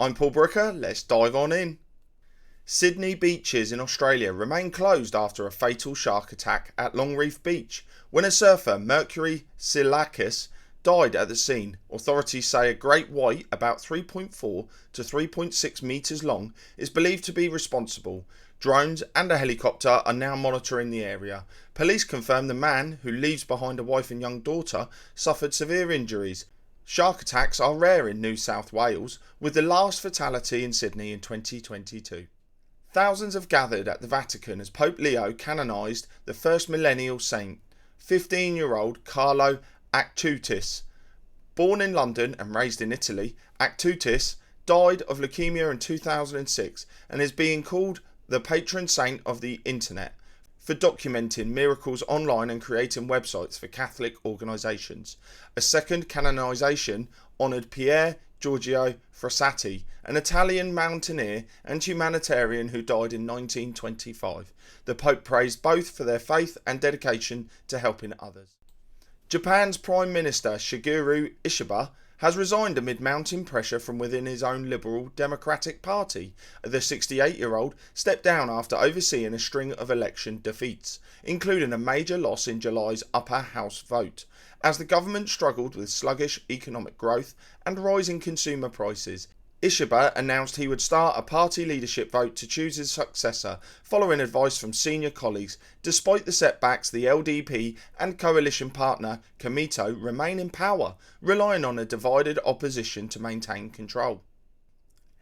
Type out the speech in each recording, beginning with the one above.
I'm Paul Brooker, let's dive on in. Sydney beaches in Australia remain closed after a fatal shark attack at Longreef Beach when a surfer, Mercury Silakis, died at the scene. Authorities say a great white, about 3.4 to 3.6 metres long, is believed to be responsible. Drones and a helicopter are now monitoring the area. Police confirm the man, who leaves behind a wife and young daughter, suffered severe injuries. Shark attacks are rare in New South Wales, with the last fatality in Sydney in 2022. Thousands have gathered at the Vatican as Pope Leo canonised the first millennial saint, 15-year-old Carlo Acutis. Born in London and raised in Italy, Acutis died of leukemia in 2006 and is being called the patron saint of the internet for documenting miracles online and creating websites for Catholic organisations. A second canonisation honoured Pier Giorgio Frassati, an Italian mountaineer and humanitarian who died in 1925. The Pope praised both for their faith and dedication to helping others. Japan's Prime Minister Shigeru Ishiba has resigned amid mounting pressure from within his own Liberal Democratic Party. The 68-year-old stepped down after overseeing a string of election defeats, including a major loss in July's upper house vote, as the government struggled with sluggish economic growth and rising consumer prices. Ishiba announced he would start a party leadership vote to choose his successor, following advice from senior colleagues. Despite the setbacks, the LDP and coalition partner Komeito remain in power, relying on a divided opposition to maintain control.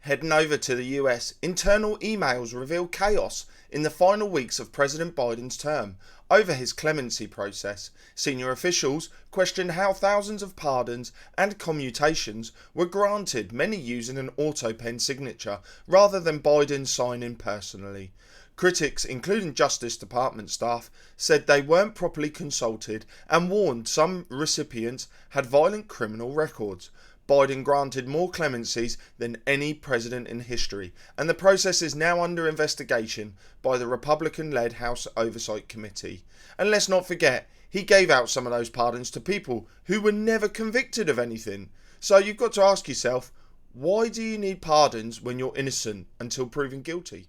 Heading over to the US, internal emails reveal chaos in the final weeks of President Biden's term over his clemency process. Senior officials questioned how thousands of pardons and commutations were granted, many using an auto-pen signature rather than Biden signing personally. Critics, including Justice Department staff, said they weren't properly consulted and warned some recipients had violent criminal records. Biden granted more clemencies than any president in history, and the process is now under investigation by the Republican-led House Oversight Committee. And let's not forget, he gave out some of those pardons to people who were never convicted of anything. So you've got to ask yourself, why do you need pardons when you're innocent until proven guilty?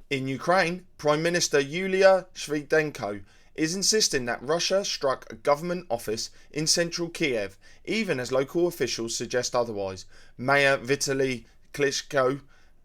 In Ukraine, Prime Minister Yulia Shvydchenko is insisting that Russia struck a government office in central Kiev, even as local officials suggest otherwise. Mayor Vitaly Klitschko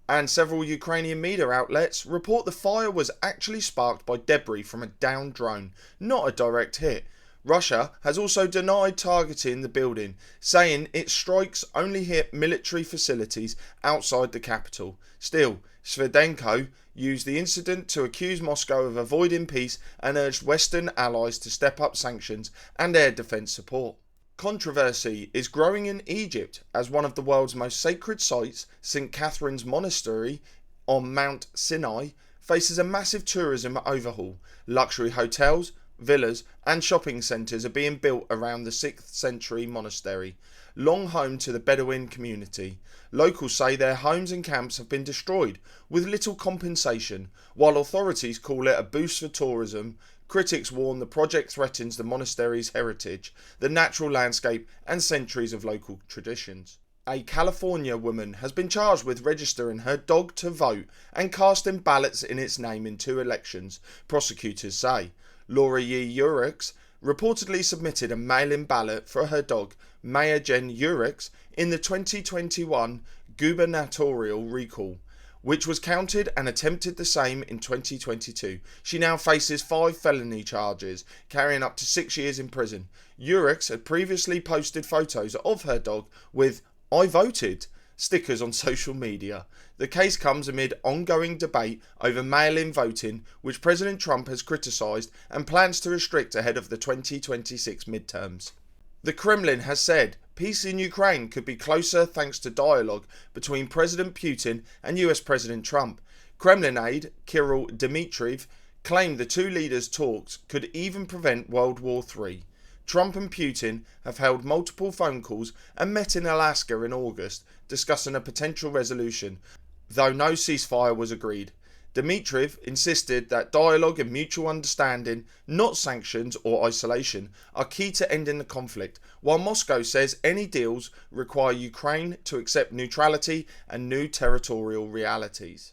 and several Ukrainian media outlets report the fire was actually sparked by debris from a downed drone, not a direct hit. Russia has also denied targeting the building, saying its strikes only hit military facilities outside the capital. Still, Shvydchenko used the incident to accuse Moscow of avoiding peace and urged Western allies to step up sanctions and air defence support. Controversy is growing in Egypt as one of the world's most sacred sites, St. Catherine's Monastery on Mount Sinai, faces a massive tourism overhaul. Luxury hotels, villas and shopping centres are being built around the 6th century monastery, long home to the Bedouin community. Locals say their homes and camps have been destroyed with little compensation, while authorities call it a boost for tourism. Critics warn the project threatens the monastery's heritage, the natural landscape and centuries of local traditions. A California woman has been charged with registering her dog to vote and casting ballots in its name in 2 elections, prosecutors say. Laura Yee Urix reportedly submitted a mail-in ballot for her dog, Maya Jen Urix, in the 2021 gubernatorial recall, which was counted and attempted the same in 2022. She now faces 5 felony charges, carrying up to 6 years in prison. Urix had previously posted photos of her dog with "I voted" stickers on social media. The case comes amid ongoing debate over mail-in voting, which President Trump has criticised and plans to restrict ahead of the 2026 midterms. The Kremlin has said peace in Ukraine could be closer thanks to dialogue between President Putin and US President Trump. Kremlin aide Kirill Dmitriev claimed the 2 leaders' talks could even prevent World War III. Trump and Putin have held multiple phone calls and met in Alaska in August, discussing a potential resolution, though no ceasefire was agreed. Dmitriev insisted that dialogue and mutual understanding, not sanctions or isolation, are key to ending the conflict, while Moscow says any deals require Ukraine to accept neutrality and new territorial realities.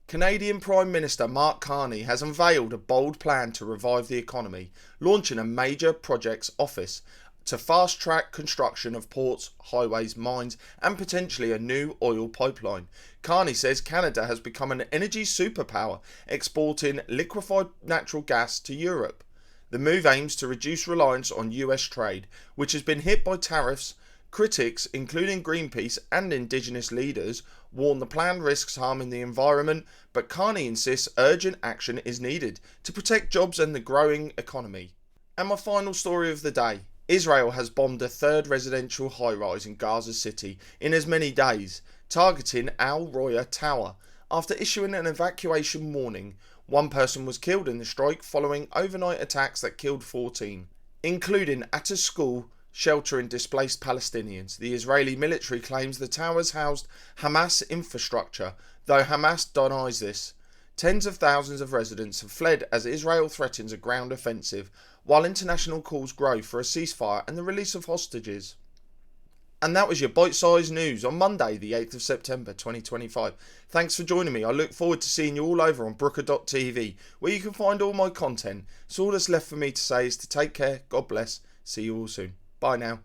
Canadian Prime Minister Mark Carney has unveiled a bold plan to revive the economy, launching a major projects office to fast-track construction of ports, highways, mines and potentially a new oil pipeline. Carney says Canada has become an energy superpower, exporting liquefied natural gas to Europe. The move aims to reduce reliance on US trade, which has been hit by tariffs. Critics, including Greenpeace and Indigenous leaders, warn the plan risks harming the environment, but Carney insists urgent action is needed to protect jobs and the growing economy. And my final story of the day. Israel has bombed a third residential high-rise in Gaza City in as many days, targeting Al Roya Tower. After issuing an evacuation warning, one person was killed in the strike following overnight attacks that killed 14, including at a school sheltering displaced Palestinians. The Israeli military claims the towers housed Hamas infrastructure, though Hamas denies this. Tens of thousands of residents have fled as Israel threatens a ground offensive, while international calls grow for a ceasefire and the release of hostages. And that was your bite-sized news on Monday, the 8th of September 2025. Thanks for joining me. I look forward to seeing you all over on Brooker.tv, where you can find all my content. So all that's left for me to say is to take care, God bless, see you all soon. Bye now.